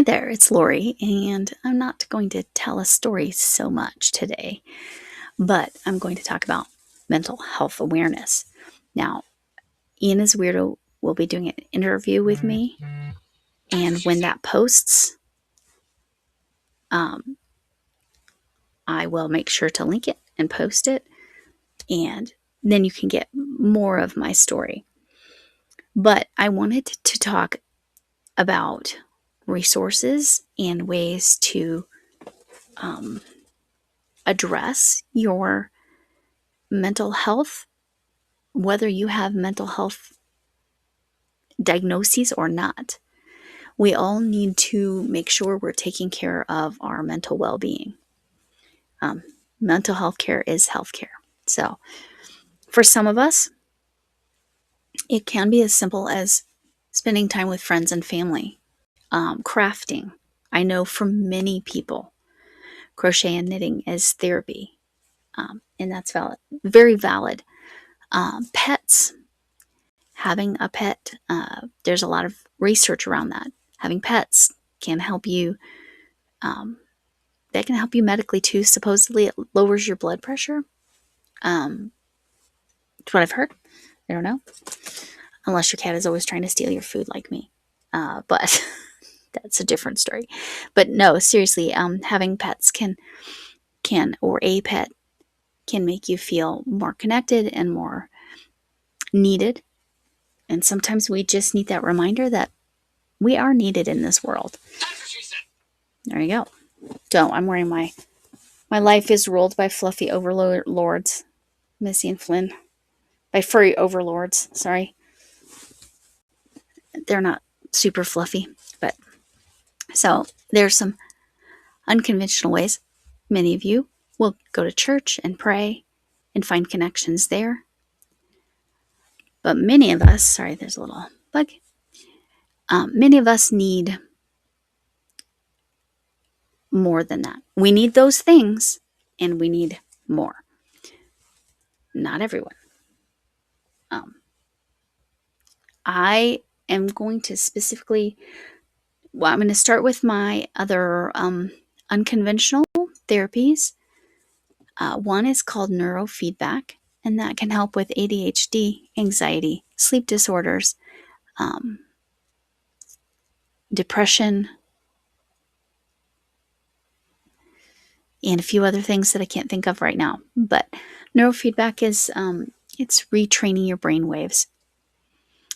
there, it's Lori, and I'm not going to tell a story so much today, but I'm going to talk about mental health awareness. Now, Ian is Weirdo will be doing an interview with me, and when that posts, I will make sure to link it and post it, and then you can get more of my story. But I wanted to talk about resources and ways to address your mental health, whether you have mental health diagnoses or not. We all need to make sure we're taking care of our mental well-being. Mental health care is health care. So for some of us, it can be as simple as spending time with friends and family, crafting. I know for many people, crochet and knitting is therapy, and that's valid, very valid. Pets, having a pet, there's a lot of research around that. Having pets can help you, that can help you medically too. Supposedly it lowers your blood pressure. That's what I've heard. I don't know. Unless your cat is always trying to steal your food like me. But that's a different story. But no, seriously, having pets or a pet can make you feel more connected and more needed. And sometimes we just need that reminder that we are needed in this world. That's what she said. There you go. So I'm wearing my life is ruled by fluffy overlords, Missy and Flynn. By furry overlords, sorry. They're not super fluffy, but so there's some unconventional ways. Many of you will go to church and pray and find connections there. But many of us, sorry, there's a little bug. Many of us need more than that. We need those things, and we need more. Not everyone. I am going to specifically, I'm going to start with my other unconventional therapies. One is called neurofeedback, and that can help with ADHD, anxiety, sleep disorders, depression, and a few other things that I can't think of right now. But neurofeedback is, it's retraining your brain waves.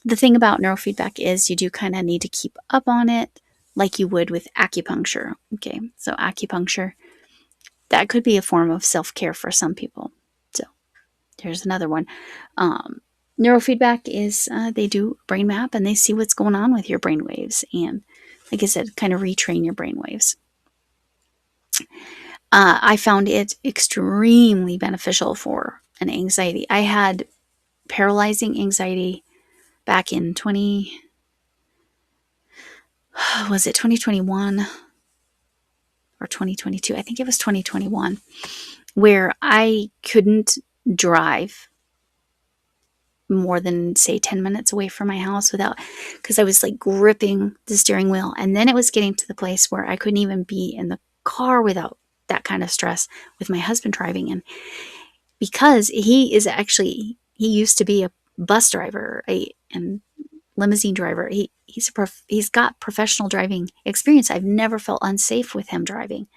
The thing about neurofeedback is you do kind of need to keep up on it like you would with acupuncture. Okay, so acupuncture, that could be a form of self-care for some people. So there's another one. Neurofeedback is they do a brain map and they see what's going on with your brain waves. And like I said, kind of retrain your brain waves. I found it extremely beneficial for an anxiety. I had paralyzing anxiety back in 2021 or 2022? I think it was 2021, where I couldn't drive more than, say, 10 minutes away from my house because I was like gripping the steering wheel. And then it was getting to the place where I couldn't even be in the car without that kind of stress with my husband driving. And because he used to be a bus driver and limousine driver. He's got professional driving experience. I've never felt unsafe with him driving.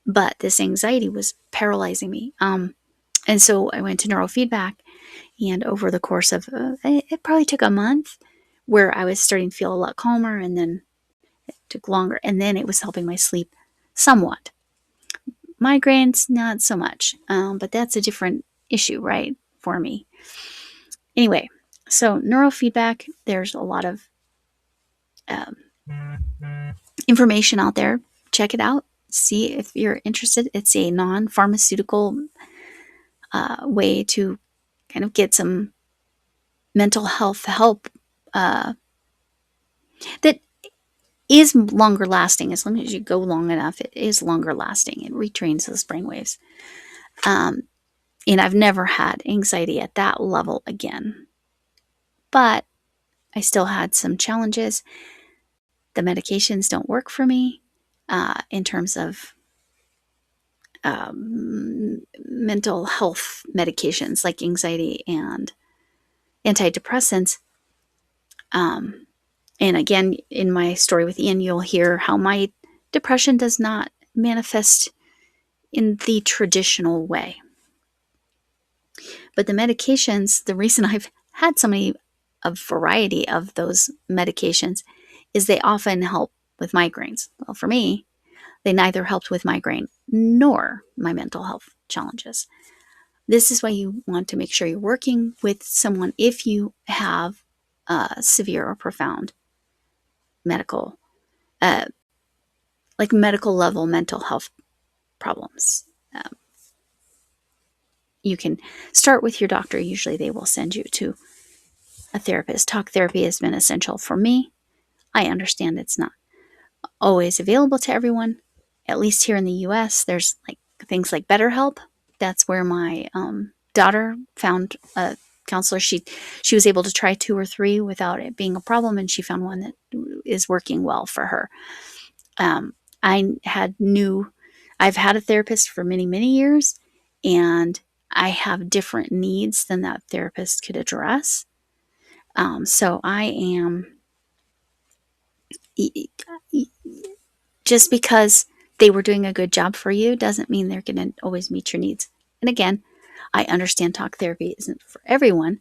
But this anxiety was paralyzing me. And so I went to neurofeedback, and over the course of, it probably took a month, where I was starting to feel a lot calmer, and then it took longer, and then it was helping my sleep somewhat. Migraines, not so much, but that's a different issue, right, for me. Anyway, so neurofeedback, there's a lot of information out there. Check it out. See if you're interested. It's a non-pharmaceutical way to kind of get some mental health help that is longer lasting. As long as you go long enough, it is longer lasting. It retrains those brainwaves. And I've never had anxiety at that level again. But I still had some challenges. The medications don't work for me in terms of mental health medications like anxiety and antidepressants. And again, in my story with Ian, you'll hear how my depression does not manifest in the traditional way. But the medications, the reason I've had so many, a variety of those medications, is they often help with migraines. Well, for me, they neither helped with migraine nor my mental health challenges. This is why you want to make sure you're working with someone if you have severe or profound medical, like medical level mental health problems. You can start with your doctor. Usually they will send you to a therapist. Talk therapy has been essential for me. I understand it's not always available to everyone. At least here in the US, there's like things like BetterHelp. That's where my daughter found a counselor. She was able to try 2 or 3 without it being a problem, and she found one that is working well for her. I've had a therapist for many, many years, and I have different needs than that therapist could address. So I am, just because they were doing a good job for you doesn't mean they're going to always meet your needs. And again, I understand talk therapy isn't for everyone.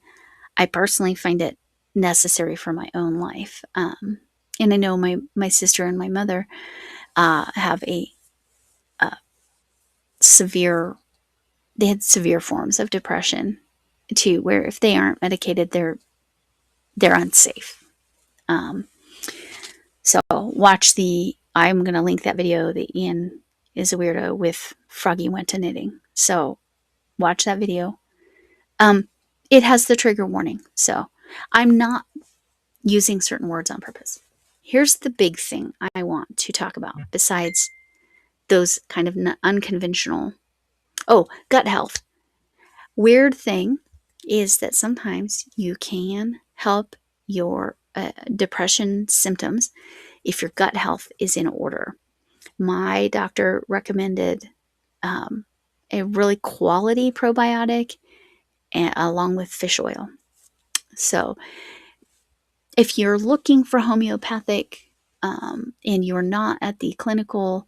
I personally find it necessary for my own life. And I know my sister and my mother have a severe, they had severe forms of depression too, where if they aren't medicated, they're unsafe. So I'm going to link that video that Ian is a weirdo with Froggy went to knitting. So watch that video. It has the trigger warning. So I'm not using certain words on purpose. Here's the big thing I want to talk about besides those kind of unconventional. Oh, gut health. Weird thing is that sometimes you can help your depression symptoms if your gut health is in order. My doctor recommended a really quality probiotic along with fish oil. So if you're looking for homeopathic and you're not at the clinical,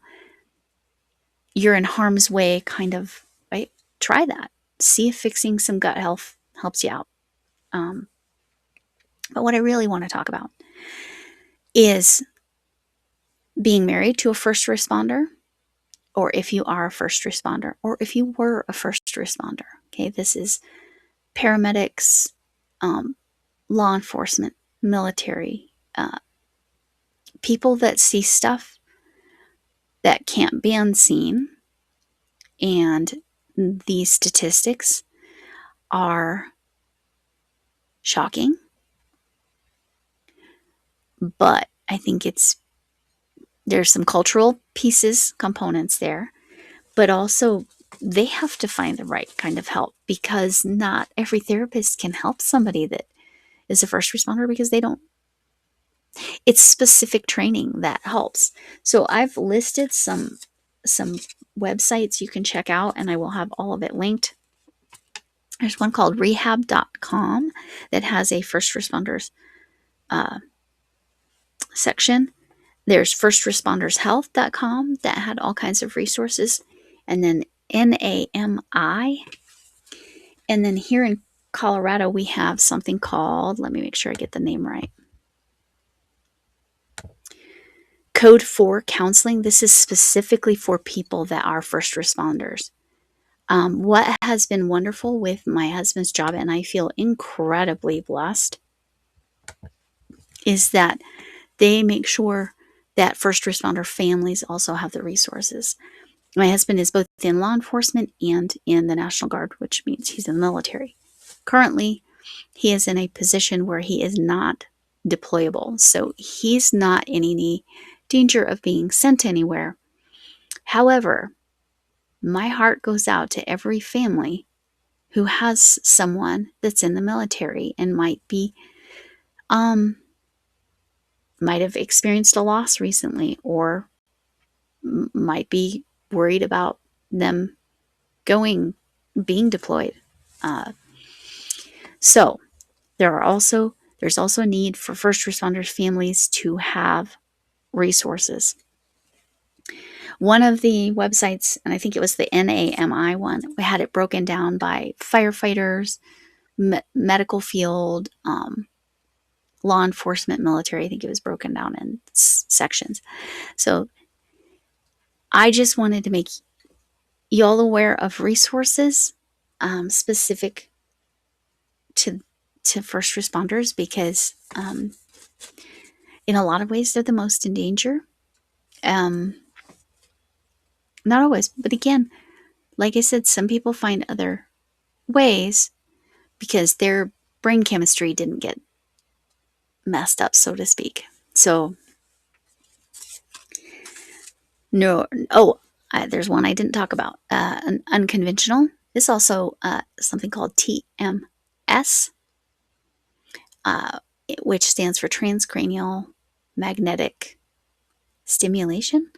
you're in harm's way kind of, right? Try that. See if fixing some gut health helps you out. But what I really want to talk about is being married to a first responder, or if you are a first responder, or if you were a first responder. Okay, this is paramedics, law enforcement, military, people that see stuff that can't be unseen. And these statistics are shocking. But I think there's some cultural components there, but also they have to find the right kind of help, because not every therapist can help somebody that is a first responder, because it's specific training that helps. So I've listed some websites you can check out, and I will have all of it linked. There's one called rehab.com that has a first responders section. There's firstrespondershealth.com that had all kinds of resources. And then NAMI. And then here in Colorado, we have something called, let me make sure I get the name right, Code 4 Counseling. This is specifically for people that are first responders. What has been wonderful with my husband's job, and I feel incredibly blessed, is that they make sure that first responder families also have the resources. My husband is both in law enforcement and in the National Guard, which means he's in the military. Currently, he is in a position where he is not deployable, so he's not in any danger of being sent anywhere. However, my heart goes out to every family who has someone that's in the military and might be might have experienced a loss recently, or might be worried about them being deployed. Uh, so there's also a need for first responders families to have resources. One of the websites, and I think it was the NAMI one, we had it broken down by firefighters, medical field, law enforcement, military. I think it was broken down in sections. So I just wanted to make y'all aware of resources specific to first responders, because in a lot of ways they're the most in danger. Not always, but again, like I said, some people find other ways because their brain chemistry didn't get messed up, so to speak. So, no, oh, there's one I didn't talk about. An unconventional is also something called TMS, uh, which stands for transcranial magnetic stimulation.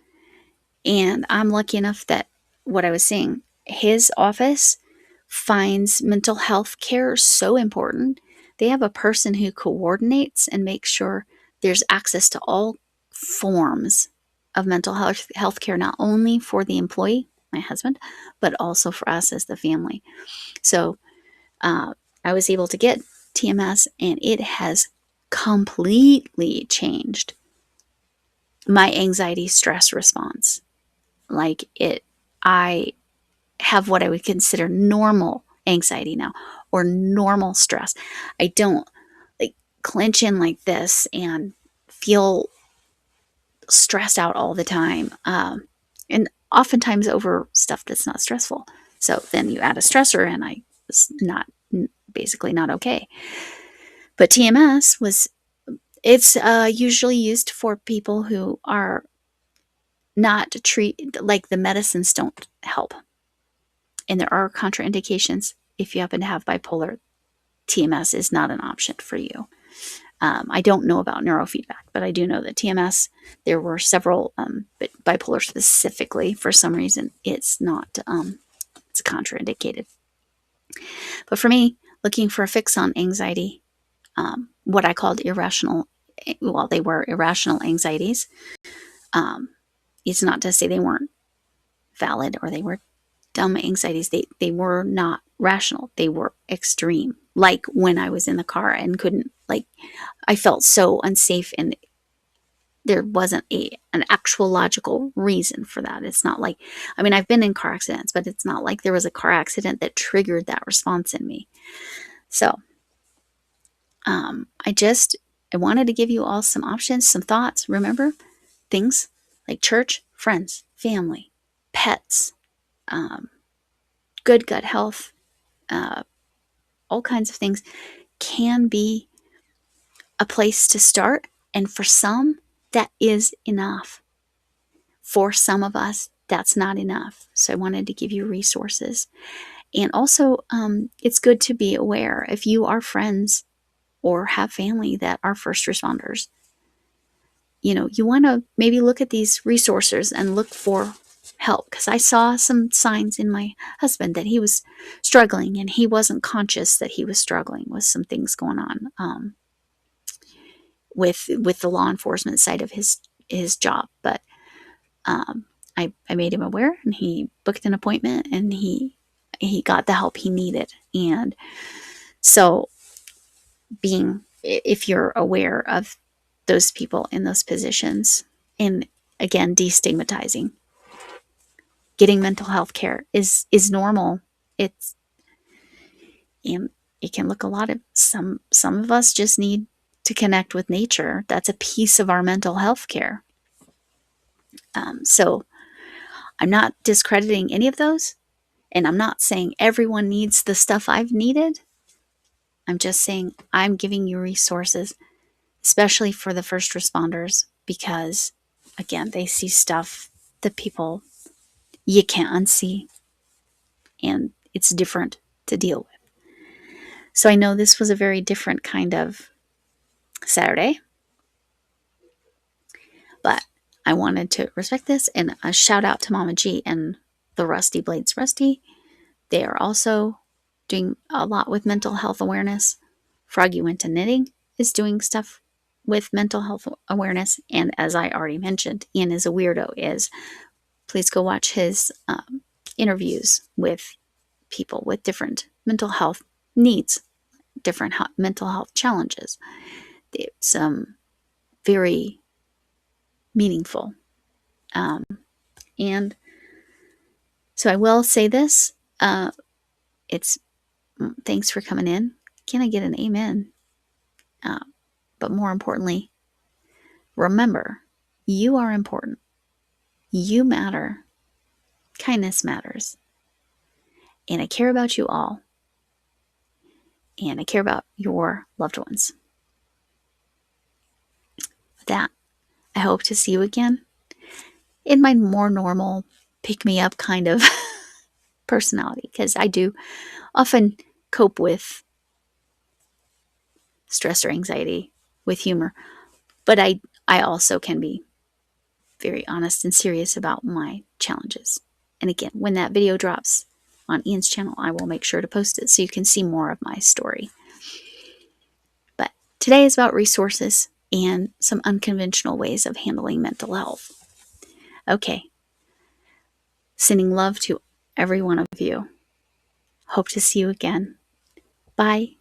And I'm lucky enough that what I was saying, his office finds mental health care so important. They have a person who coordinates and makes sure there's access to all forms of mental health care, not only for the employee, my husband, but also for us as the family. So I was able to get TMS, and it has completely changed my anxiety stress response. Like I have what I would consider normal anxiety now, or normal stress. I don't like clench in like this and feel stressed out all the time. And oftentimes over stuff that's not stressful. So then you add a stressor, and I was basically not okay. But TMS it's usually used for people who are not like the medicines don't help. And there are contraindications. If you happen to have bipolar, TMS is not an option for you. I don't know about neurofeedback, but I do know that TMS, there were several, but bipolar specifically, for some reason, it's not, it's contraindicated. But for me, looking for a fix on anxiety, what I called irrational, well, they were irrational anxieties. It's not to say they weren't valid or they were dumb anxieties. They were not rational. They were extreme. Like when I was in the car and couldn't, like, I felt so unsafe, and there wasn't an actual logical reason for that. It's not like, I mean, I've been in car accidents, but it's not like there was a car accident that triggered that response in me. So I wanted to give you all some options, some thoughts. Remember, things like church, friends, family, pets, good gut health, all kinds of things can be a place to start. And for some, that is enough. For some of us, that's not enough. So I wanted to give you resources. And also, it's good to be aware if you are friends or have family that are first responders. You want to maybe look at these resources and look for help, because I saw some signs in my husband that he was struggling, and he wasn't conscious that he was struggling with some things going on with the law enforcement side of his job. But I made him aware, and he booked an appointment, and he got the help he needed. And so, if you're aware of those people in those positions, and again, destigmatizing, getting mental health care is normal. And it can look a lot of some of us just need to connect with nature. That's a piece of our mental health care. So I'm not discrediting any of those, and I'm not saying everyone needs the stuff I've needed. I'm just saying I'm giving you resources, especially for the first responders, because again, they see stuff that people you can't unsee, and it's different to deal with. So I know this was a very different kind of Saturday. But I wanted to respect this, and a shout out to Mama G and the Rusty Blades Rusty. They are also doing a lot with mental health awareness. Froggy Went to Knitting is doing stuff with mental health awareness. And as I already mentioned, Ian is a weirdo. Please go watch his interviews with people with different mental health needs, different mental health challenges. It's very meaningful. And so I will say this. It's thanks for coming in. Can I get an amen? But more importantly, remember, you are important. You matter. Kindness matters. And I care about you all. And I care about your loved ones. With that, I hope to see you again in my more normal, pick-me-up kind of personality, because I do often cope with stress or anxiety with humor. But I also can be very honest and serious about my challenges. And again, when that video drops on Ian's channel, I will make sure to post it so you can see more of my story. But today is about resources and some unconventional ways of handling mental health. Okay. Sending love to every one of you. Hope to see you again. Bye.